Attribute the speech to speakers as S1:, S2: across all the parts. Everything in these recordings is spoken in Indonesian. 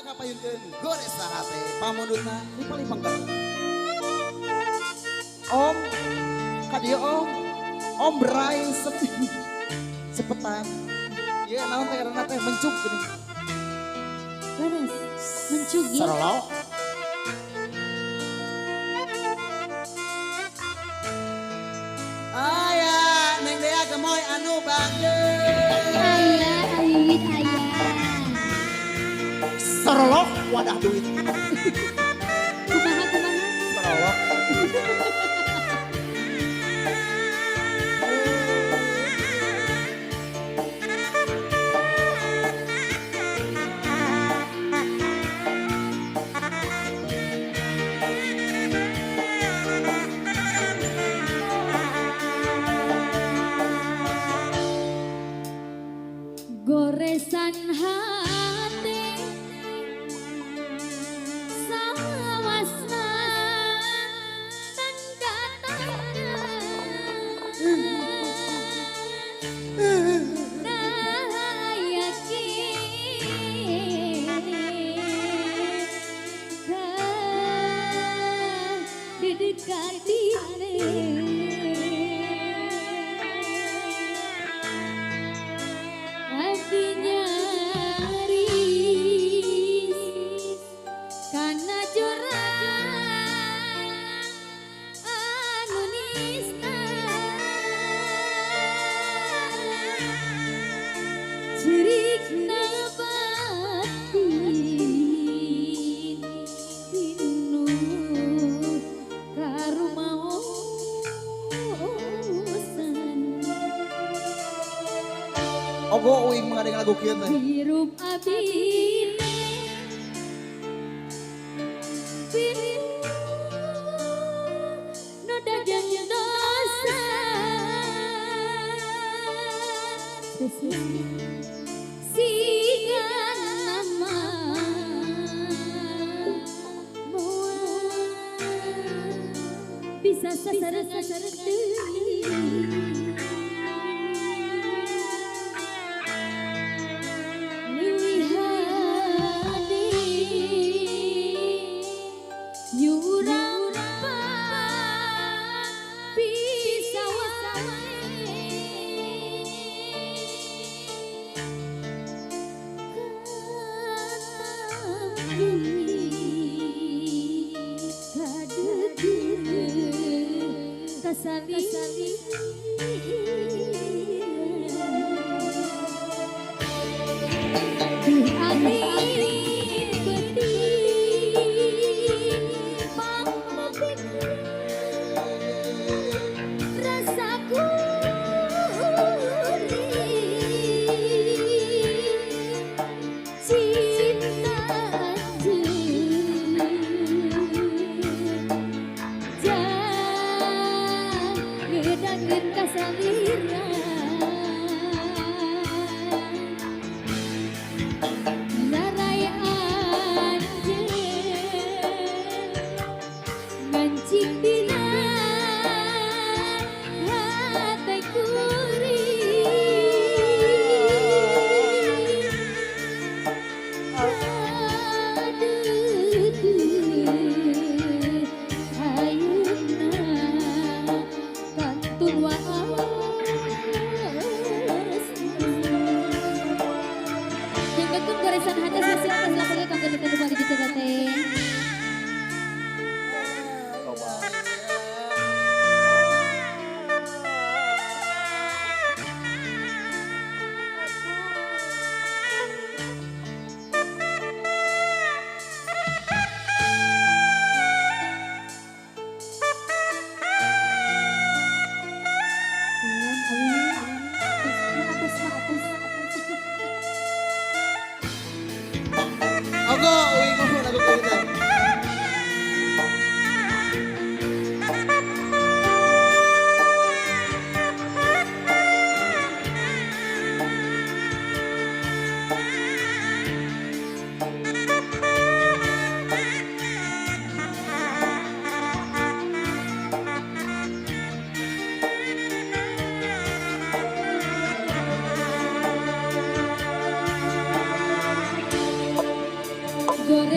S1: ngapayunkeun gores sahate pamundutna di Palembang. Om, kadieu Om. Om berai sepetan. Iya, naon teh karena teh mencuk gini.
S2: Ganas, mencuk ya.
S1: Sarolo. Ayah, neng dea gemoy anu bageus.
S2: Ayah, ayit ayah.
S1: Sarolo, wadah duit.
S2: Kumaha kumaha.
S1: Sarolo.
S2: Goresan hati sawasna tan katakan nah yakin didekati hatinya risih karena jurang anu nista cerikna batin tinu karumausan
S1: Ogo uing mengadeng lagu kieu teh.
S2: hirup abdi nu dagang dosa sigan nama bisa sasar teuing kasali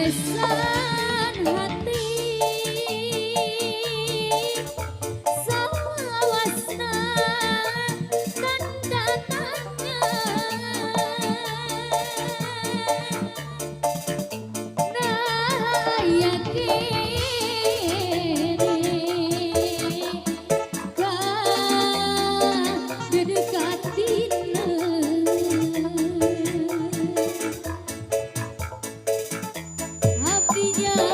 S2: goresan hati sawasna tanda tanya nah yakin kah dedekatina abdi nyaris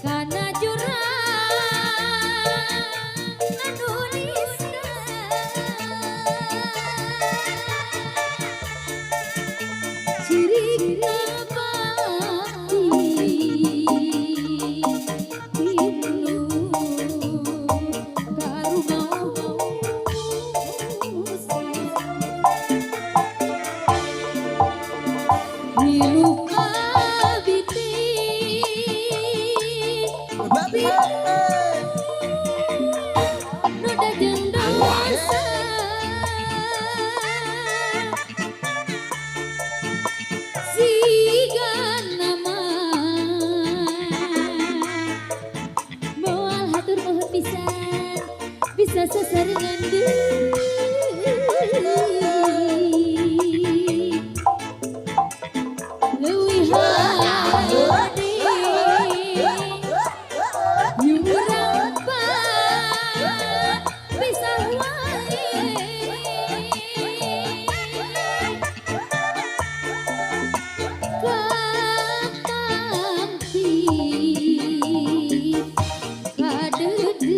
S2: kana jurang nulisna cirina bakti pinuh karumaos hilu abiti nu dajen dosa siga nama moal hatur mohon pisan bisa sasarengan deui leuwih hade yurang pisah wae katampi kadede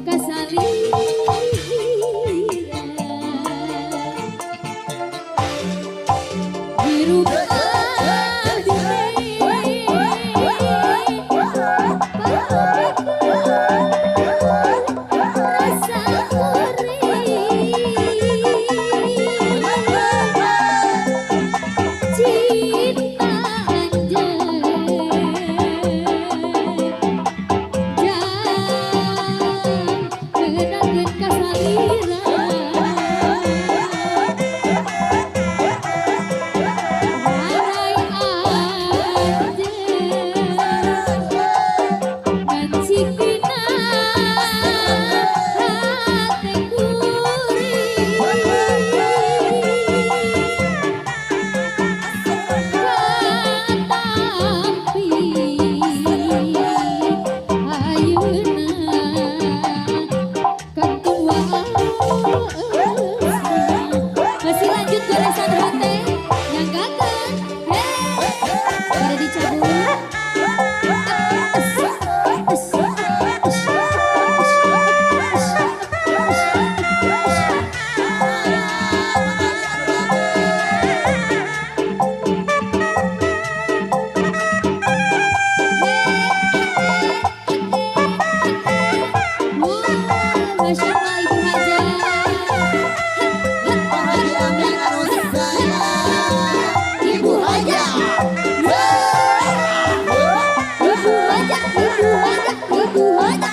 S2: kasaliran hirup masih lanjut goresan hati yang gagal pada dicabut Masya Allah Ibu Haja Ibu Haja Masya Allah Ibu Haja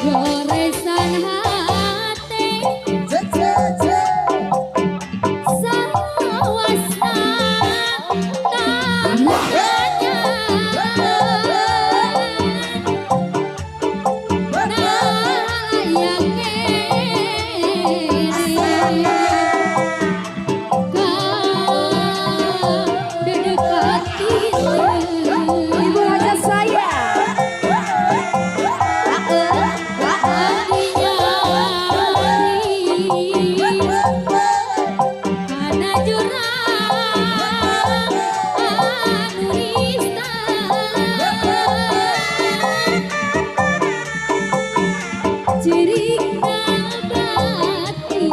S2: goresan hati sawasna tandanya nah yakin kah dedekatina Ibu Haja saya kana jurang nulisna cirina bakti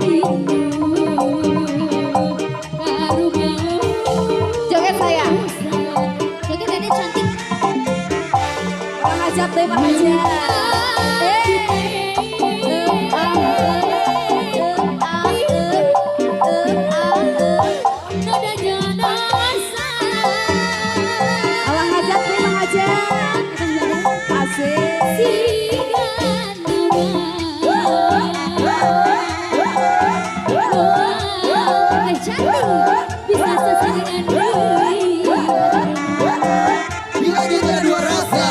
S2: pinuh karumaos joget saya
S3: Allah hajat nih Mang hajat. Asik.
S2: Bisa selesai dengan diri.
S1: Dilanjutkan dua rasa.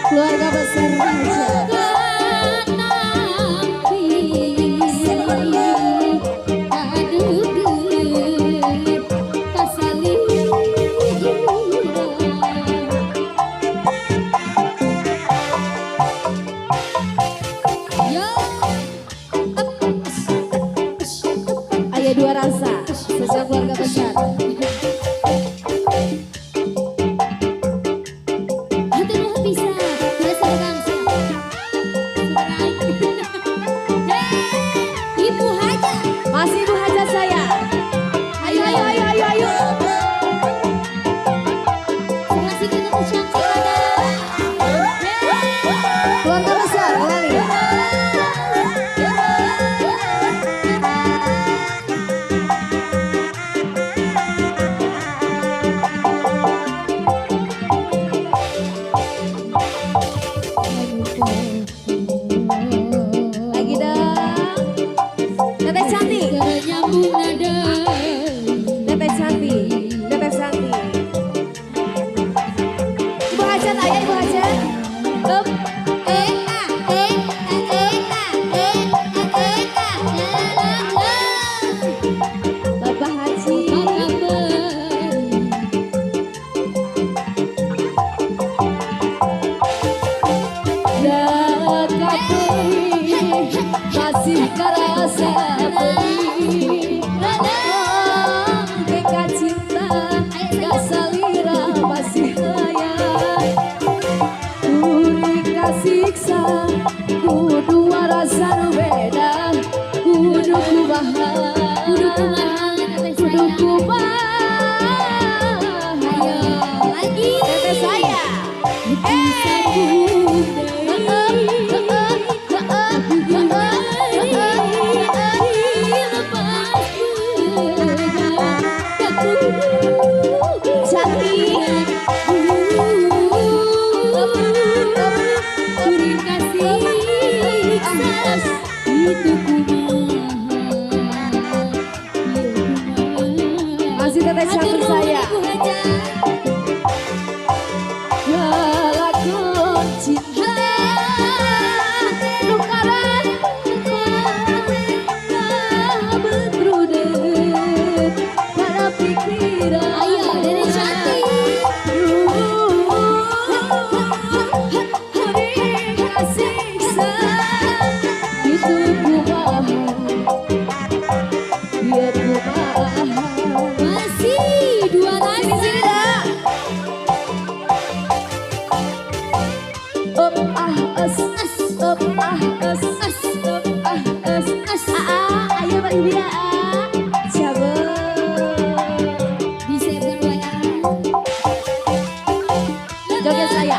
S3: Keluarga besar Raja. Ayo dua rasa, sesama keluarga besar.
S2: Ibu Haja.
S3: Masih Ibu Hajat saya. Ayo, ayo, ayo, ayo, ayo.
S2: Masih kita ucapkan ada.
S3: Keluarga besar, kembali. Lagi dong. Teteh cantik.
S2: Nyambung nada.
S3: Teteh cantik. Teteh cantik. Ibu Hajat, ayo Ibu Hajat. Up. Bapak Haji. Masih kerasa pedih. Beka cinta gak salira masih layak. Kuring kasiksa kudu rasa nu beda. Kudu kumaha kudu kumaha
S2: Lagi.
S3: teteh saya. Masih teteh cantik saya. Ya lakon cinta nukaran betrudet pada pikiran.
S2: Ayo, Dede cantik.
S3: Kuring kasiksa itu kumaha biar kumaha.
S2: Masih dua lagi.
S3: Sini dah. Up ah as up ah as up ah as ayo Mbak Ibia sabar
S2: Disebar banyak.
S3: joget saya.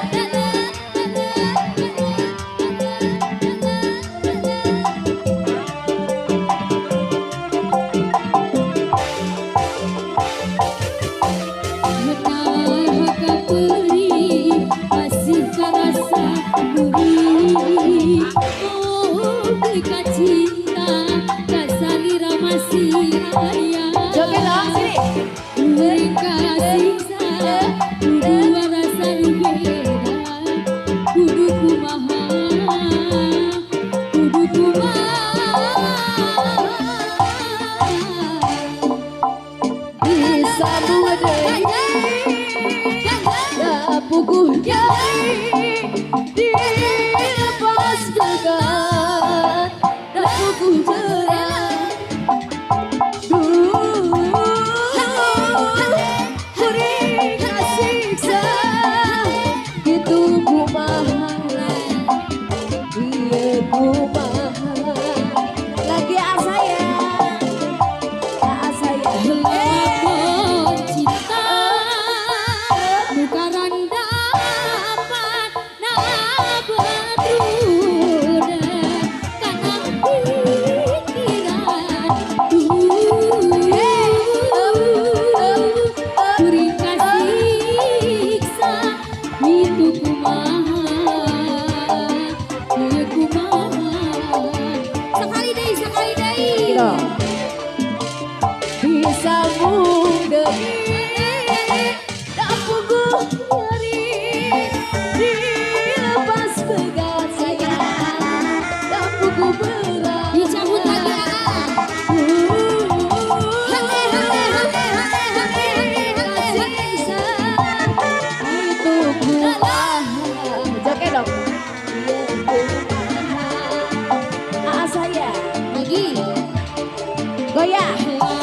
S2: Masih kerasa duri. Oh, berikan cinta, kasalira masih ayah.
S3: Joget dong sini.
S2: Berikan siksa, dua rasa berbeda. Kudu kumaha, kudu kumaha.
S3: Bisa mudah ya puguh jari dilepas dekat dan puguh jerah. Kuring kasiksa itu kumaha ya.